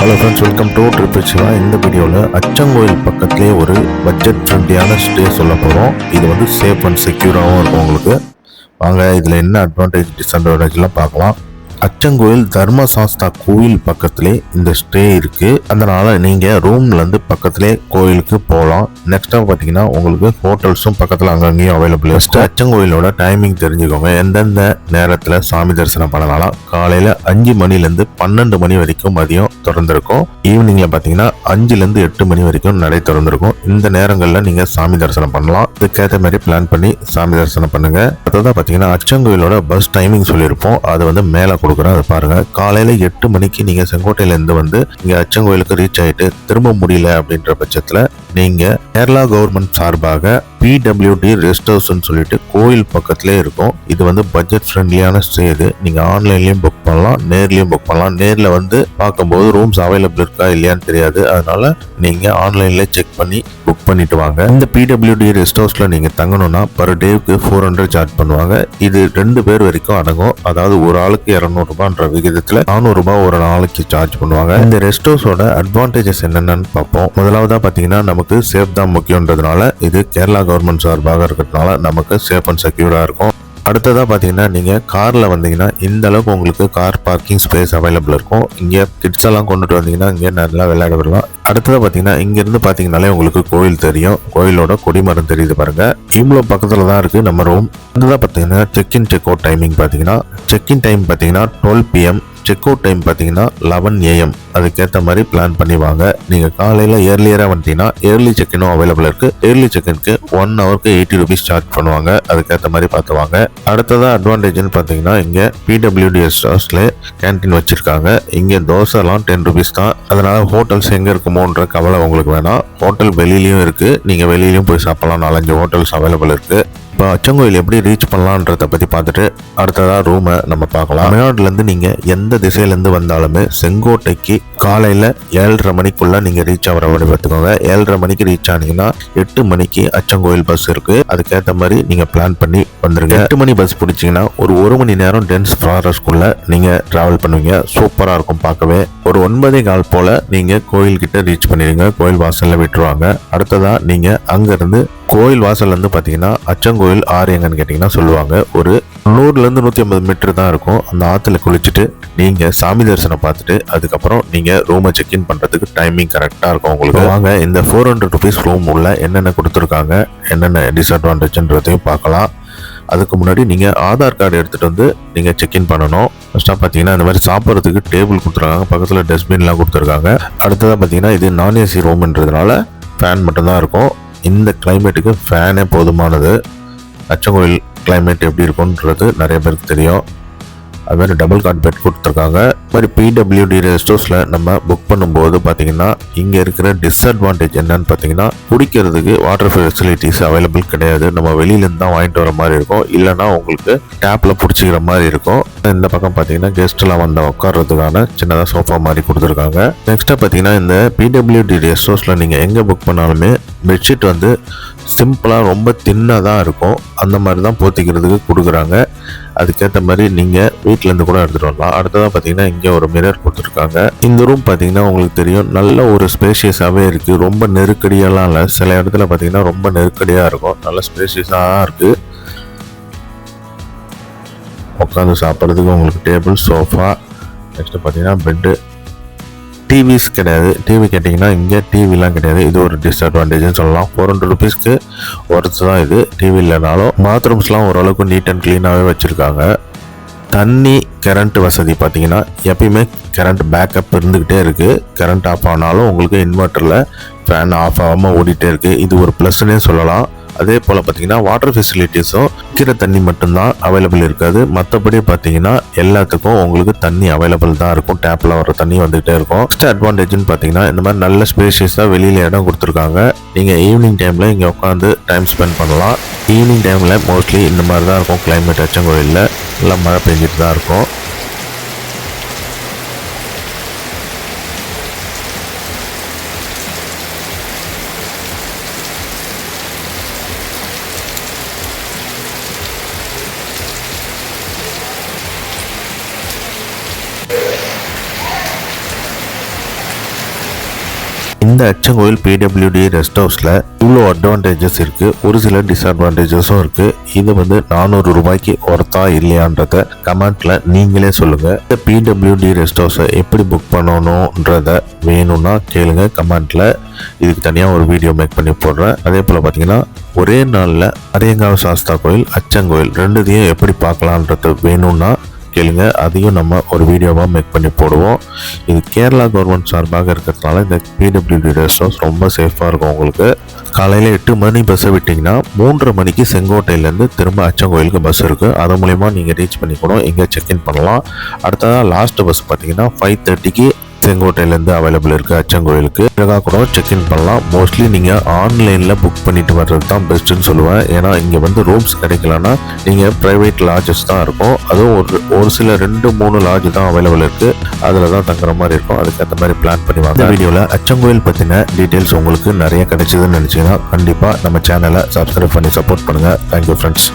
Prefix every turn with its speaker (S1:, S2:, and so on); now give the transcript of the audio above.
S1: Hello friends, welcome to trip Siva. இந்த வீடியோவில் அச்சங்கோயில் பக்கத்துலேயே ஒரு பட்ஜெட் ஃப்ரெண்ட்லியான ஸ்டே சொல்ல போகிறோம். இது வந்து சேஃப் அண்ட் செக்யூராகவும் இருக்கும் உங்களுக்கு. வாங்க இதில் என்ன அட்வான்டேஜ் டிஸ்அட்வான்டேஜ்லாம் பார்க்கலாம். அச்சங்கோயில் தர்மசாஸ்தா கோயில் பக்கத்திலே இந்த ஸ்டே இருக்கு. அதனால நீங்க ரூம்ல இருந்து பக்கத்திலே கோயிலுக்கு போகலாம். நெக்ஸ்டா பாத்தீங்கன்னா உங்களுக்கு ஹோட்டல்ஸும் பக்கத்துல அங்கங்கேயும் அவைலபிள் இருக்கு. அச்சங்கோயிலோட டைமிங் தெரிஞ்சுக்கோங்க. எந்தெந்த நேரத்துல சாமி தரிசனம் பண்ணலாம். காலையில 5 மணில இருந்து 12 மணி வரைக்கும் மதியம் திறந்திருக்கும். ஈவினிங்ல பாத்தீங்கன்னா 5ல இருந்து 8 மணி வரைக்கும் நடை திறந்திருக்கும். இந்த நேரங்கள்ல நீங்க சாமி தரிசனம் பண்ணலாம். இதுக்கேற்ற மாதிரி பிளான் பண்ணி சாமி தரிசனம் பண்ணுங்க. அதான் பாத்தீங்கன்னா அச்சங்கோயிலோட பஸ் டைமிங் சொல்லியிருப்போம். அது வந்து மேல கொடுக்குறேன், அதை பாருங்க. காலையில 8 மணிக்கு நீங்க செங்கோட்டையில இருந்து வந்து இங்க அச்சங்கோயிலுக்கு ரீச் ஆயிட்டு திரும்ப முடியல அப்படின்ற பட்சத்துல நீங்க கேரளா கவர்மெண்ட் சார்பாக PWD ரெஸ்ட் ஹவுஸ் சொல்லிட்டு கோயில் பக்கத்திலே இருக்கும். இது வந்து பட்ஜெட் ஃப்ரெண்ட்லியான ஸ்டே. இது நீங்க ஆன்லைன்லயும் புக் பண்ணலாம், நேர்லயும் புக் பண்ணலாம். நேர்ல வந்து பார்க்கும்போது ரூம்ஸ் அவைலபிள் இருக்கா இல்லையான்னு தெரியாது. அதனால நீங்க ஆன்லைன்ல செக் பண்ணி புக் பண்ணிட்டு வாங்க. இந்த PWD ரெஸ்ட் ஹவுஸ்ல நீங்க தங்கணும்னா பர் டேவுக்கு 400 சார்ஜ் பண்ணுவாங்க. இது 2 பேர் வரைக்கும் அடங்கும். அதாவது ஒரு ஆளுக்கு 200 ரூபாய்ன்ற விகிதத்துல 400 ரூபாய் ஒரு நாளைக்கு சார்ஜ் பண்ணுவாங்க. இந்த ரெஸ்ட் ஹவுஸோட அட்வான்டேஜஸ் என்னென்னு பார்ப்போம். முதலாவதா பாத்தீங்கன்னா நமக்கு சேஃப் தான் முக்கியன்றதுனால இது கேரளா கவர்மெண்ட் சார்பாக இருக்கிறதுனால நமக்கு சேஃப் அண்ட் செக்யூரா இருக்கும். அடுத்ததா பாத்தீங்கன்னா நீங்க கார்ல வந்தீங்கன்னா இந்த அளவுக்கு உங்களுக்கு கார் பார்க்கிங் ஸ்பேஸ் அவைலபிள் இருக்கும். இங்க கிட்ஸ் எல்லாம் கொண்டுட்டு வந்தீங்கன்னா இங்க நல்லா விளையாட விடலாம். அடுத்ததா பாத்தீங்கன்னா இங்க இருந்து பாத்தீங்கன்னாலே உங்களுக்கு கோயில் தெரியும். கோயிலோட கொடிமரம் தெரியுது பாருங்க. இவ்வளவு பக்கத்துல தான் இருக்கு நம்ம ரூம். அடுத்ததா பாத்தீங்கன்னா செக்இன் செக் அவுட் டைமிங் பாத்தீங்கன்னா செக்இன் டைம் பாத்தீங்கன்னா 12 PM, செக் அவுட் டைம் பார்த்தீங்கன்னா 11 AM. அதுக்கேற்ற மாதிரி பிளான் பண்ணி வாங்க. நீங்கள் காலையில் ஏர்லியராக வந்துட்டீங்கன்னா ஏர்லி செக்இனும் அவைலபிள் இருக்குது. ஏர்லி செக்இனுக்கு 1 ஹவருக்கு 80 rupees சார்ஜ் பண்ணுவாங்க. அதுக்கேற்ற மாதிரி பார்த்து வாங்க. அடுத்ததாக அட்வான்டேஜ்னு பார்த்தீங்கன்னா இங்கே PWD ஹவுஸ்ல கேன்டீன் வச்சுருக்காங்க. இங்கே தோசைலாம் 10 rupees தான். அதனால் ஹோட்டல்ஸ் எங்கே இருக்குமோன்ற கவலை உங்களுக்கு வேணாம். ஹோட்டல் வெளியிலையும் இருக்குது. நீங்கள் வெளியிலையும் போய் சாப்பிடலாம். 4-5 ஹோட்டல்ஸ் அவைலபிள் இருக்குது. இப்போ அச்சங்கோயில் எப்படி ரீச் பண்ணலான்றத பற்றி பார்த்துட்டு அடுத்ததாக ரூமை நம்ம பார்க்கலாம். தமிழ்நாட்டிலேருந்து நீங்கள் எந்த திசையிலேருந்து வந்தாலுமே செங்கோட்டைக்கு காலையில் 7:30 மணிக்குள்ளே நீங்கள் ரீச் ஆகிற மாதிரி பார்த்துக்கோங்க. 7:30 மணிக்கு ரீச் ஆனீங்கன்னா 8 மணிக்கு அச்சங்கோயில் பஸ் இருக்குது. அதுக்கேற்ற மாதிரி நீங்கள் பிளான் பண்ணி வந்துருங்க. 8 மணி பஸ் பிடிச்சிங்கன்னா ஒரு 1 மணி நேரம் டென்ஸ் ஃபாரஸ்ட்குள்ளே நீங்கள் ட்ராவல் பண்ணுவீங்க. சூப்பராக இருக்கும் பார்க்கவே. ஒரு 9:15 போல் நீங்கள் கோயில்கிட்ட ரீச் பண்ணிடுங்க. கோயில் வாசலில் விட்டுருவாங்க. அடுத்ததாக நீங்கள் அங்கேருந்து கோயில் வாசல்ல இருந்து பாத்தீங்கன்னா அச்சங்கோயில் ஆறு எங்கன்னு கேட்டீங்கன்னா சொல்லுவாங்க. ஒரு 100-150 மீட்டர் தான் இருக்கும். அந்த ஆத்துல குளிச்சுட்டு நீங்க சாமி தரிசனம் பார்த்துட்டு அதுக்கப்புறம் நீங்க ரூமை செக்இன் பண்றதுக்கு டைமிங் கரெக்டா இருக்கும் உங்களுக்கு. வாங்க இந்த 400 rupees ரூம் உள்ள என்னென்ன கொடுத்துருக்காங்க, என்னென்ன டிஸ்அட்வான்டேஜ்ன்றதையும் பார்க்கலாம். அதுக்கு முன்னாடி நீங்கள் ஆதார் கார்டு எடுத்துகிட்டு வந்து நீங்கள் செக்இன் பண்ணணும். ஃபஸ்ட்டாக பார்த்தீங்கன்னா இந்த மாதிரி சாப்பிட்றதுக்கு டேபிள் கொடுத்துருக்காங்க. பக்கத்தில் டஸ்ட்பின்லாம் கொடுத்துருக்காங்க. அடுத்ததாக பார்த்தீங்கன்னா இது நான் ஏசி ரூம்ன்றதுனால ஃபேன் மட்டும்தான் இருக்கும். இந்த கிளைமேட்டுக்கு ஃபேனே போதுமானது. அச்சங்கோயில் கிளைமேட் எப்படி இருக்குன்றது நிறைய பேருக்கு தெரியும். அது மாதிரி டபுள் காட் பெட் கொடுத்துருக்காங்க. இது மாதிரி PWD ரெஸ்ட் ஹவுஸில் நம்ம புக் பண்ணும்போது பார்த்தீங்கன்னா இங்கே இருக்கிற டிஸ்அட்வான்டேஜ் என்னன்னு பார்த்தீங்கன்னா குடிக்கிறதுக்கு வாட்டர் ஃபெசிலிட்டிஸ் அவைலபிள் கிடையாது. நம்ம வெளியிலேருந்து தான் வாங்கிட்டு வர மாதிரி இருக்கும். இல்லைனா உங்களுக்கு டேப்பில் பிடிச்சிக்கிற மாதிரி இருக்கும். இந்த பக்கம் பார்த்தீங்கன்னா கெஸ்ட்லாம் வந்து உட்கார்றதுக்கான சின்னதாக சோஃபா மாதிரி கொடுத்துருக்காங்க. நெக்ஸ்ட்டாக பார்த்தீங்கன்னா இந்த PWD ரெஸ்ட் ஹவுஸில் நீங்கள் எங்கே புக் பண்ணாலுமே பெட்ஷீட் வந்து சிம்பிளாக ரொம்ப தின்னாக தான் இருக்கும். அந்த மாதிரி தான் போத்திக்கிறதுக்கு கொடுக்குறாங்க. அதுக்கேற்ற மாதிரி நீங்கள் வீட்டிலேருந்து கூட எடுத்துகிட்டு வரலாம். அடுத்ததாக பார்த்தீங்கன்னா இங்கே ஒரு மிரர் கொடுத்துருக்காங்க. இந்த ரூம் பார்த்தீங்கன்னா உங்களுக்கு தெரியும் நல்ல ஒரு ஸ்பேஷியஸாகவே இருக்குது. ரொம்ப நெருக்கடியெல்லாம் இல்லை. சில இடத்துல பார்த்தீங்கன்னா ரொம்ப நெருக்கடியாக இருக்கும். நல்ல ஸ்பேஷியஸாக தான் இருக்குது. உட்காந்து சாப்பிட்றதுக்கு உங்களுக்கு டேபிள், சோஃபா, நெக்ஸ்ட்டு பார்த்தீங்கன்னா பெட்டு. டிவிஸ் கிடையாது. டிவி கேட்டிங்கன்னா இங்கே டிவிலாம் கிடையாது. இது ஒரு டிஸ்அட்வான்டேஜ்னு சொல்லலாம். 400 rupeesக்கு ஒர்த்து தான் இது. டிவி இல்லைனாலும் பாத்ரூம்ஸ்லாம் ஓரளவுக்கு நீட் அண்ட் க்ளீனாகவே வச்சுருக்காங்க. தண்ணி கரண்ட் வசதி பார்த்தீங்கன்னா எப்பயுமே கரண்ட் பேக்கப் இருந்துக்கிட்டே இருக்குது. கரண்ட் ஆஃப் ஆனாலும் உங்களுக்கு இன்வெர்ட்டரில் ஃபேன் ஆஃப் ஆகாமல் ஓடிட்டே இருக்குது. இது ஒரு ப்ளஸ்னே சொல்லலாம். அதே போல் பார்த்தீங்கன்னா வாட்டர் ஃபெசிலிட்டிஸும் கீரை தண்ணி மட்டும்தான் அவைலபிள் இருக்காது. மற்றபடி பார்த்தீங்கன்னா எல்லாத்துக்கும் உங்களுக்கு தண்ணி அவைலபிள் தான் இருக்கும். டேப்பில் வர தண்ணி வந்துகிட்டே இருக்கும். நெக்ஸ்ட் அட்வான்டேஜ்னு பார்த்தீங்கன்னா இந்த மாதிரி நல்ல ஸ்பேஷியஸாக வெளியில் இடம் கொடுத்துருக்காங்க. நீங்கள் ஈவினிங் டைமில் இங்கே உட்காந்து டைம் ஸ்பெண்ட் பண்ணலாம். ஈவினிங் டைமில் மோஸ்ட்லி இந்த மாதிரி தான் இருக்கும் கிளைமேட். அச்சங்கோயிலில் நல்லா மழை பெஞ்சிட்டு தான் இருக்கும். இந்த அச்சங்கோயில் பிடபிள்யூடி ரெஸ்ட் ஹவுஸில் இவ்வளோ அட்வான்டேஜஸ் இருக்குது, ஒரு சில டிஸ்அட்வான்டேஜஸும் இருக்குது. இது வந்து 400 ரூபாய்க்கு ஒர்த்தா இல்லையான்றத கமெண்ட்டில் நீங்களே சொல்லுங்கள். இந்த பிடபிள்யூடி ரெஸ்ட் ஹவுஸை எப்படி புக் பண்ணணுன்றத வேணும்னா கேளுங்க கமெண்ட்டில். இதுக்கு தனியாக ஒரு வீடியோ மேக் பண்ணி போடுறேன். அதே போல் பார்த்தீங்கன்னா ஒரே நாளில் அரியங்காவு சாஸ்தா கோயில், அச்சங்கோயில் ரெண்டுத்தையும் எப்படி பார்க்கலான்றது வேணும்னா கேளுங்க, அதையும் நம்ம ஒரு வீடியோவாக மேக் பண்ணி போடுவோம். இது கேரளா கவர்மெண்ட் சார்பாக இருக்கிறதுனால இந்த பிடபிள்யூடி ரெஸ்ட் ஹவுஸ் ரொம்ப சேஃபாக இருக்கும். உங்களுக்கு காலையில் 8 மணி பஸ்ஸை விட்டிங்கன்னா 3:30 மணிக்கு செங்கோட்டையிலேருந்து திரும்ப அச்சங்கோயிலுக்கு பஸ் இருக்குது. அது மூலயமா நீங்கள் ரீச் பண்ணிக்கணும், இங்கே செக்இன் பண்ணலாம். அடுத்ததாக லாஸ்ட் பஸ் பார்த்தீங்கன்னா 5:30க்கு செங்கோட்டையிலேருந்து அவைலபிள் இருக்குது அச்சங்கோயிலுக்கு. அழகாக கூட செக்இன் பண்ணலாம். மோஸ்ட்லி நீங்கள் ஆன்லைனில் புக் பண்ணிட்டு வர்றது தான் பெஸ்ட்டுன்னு சொல்லுவேன். ஏன்னா இங்கே வந்து ரூம்ஸ் கிடைக்கலன்னா நீங்கள் ப்ரைவேட் லாட்ஜஸ் தான் இருக்கும். அதுவும் ஒரு சில 2-3 லாட்ஜ் தான் அவைலபிள் இருக்குது. அதில் தான் தங்குற மாதிரி இருக்கும். அதுக்கு அந்த மாதிரி பிளான் பண்ணி வாங்க. இந்த வீடியோவில் அச்சங்கோயில் பற்றின டீட்டெயில்ஸ் உங்களுக்கு நிறைய கிடைச்சதுன்னு நினச்சிங்கன்னா கண்டிப்பாக நம்ம சேனலை சப்ஸ்கிரைப் பண்ணி சப்போர்ட் பண்ணுங்கள். Thank you friends.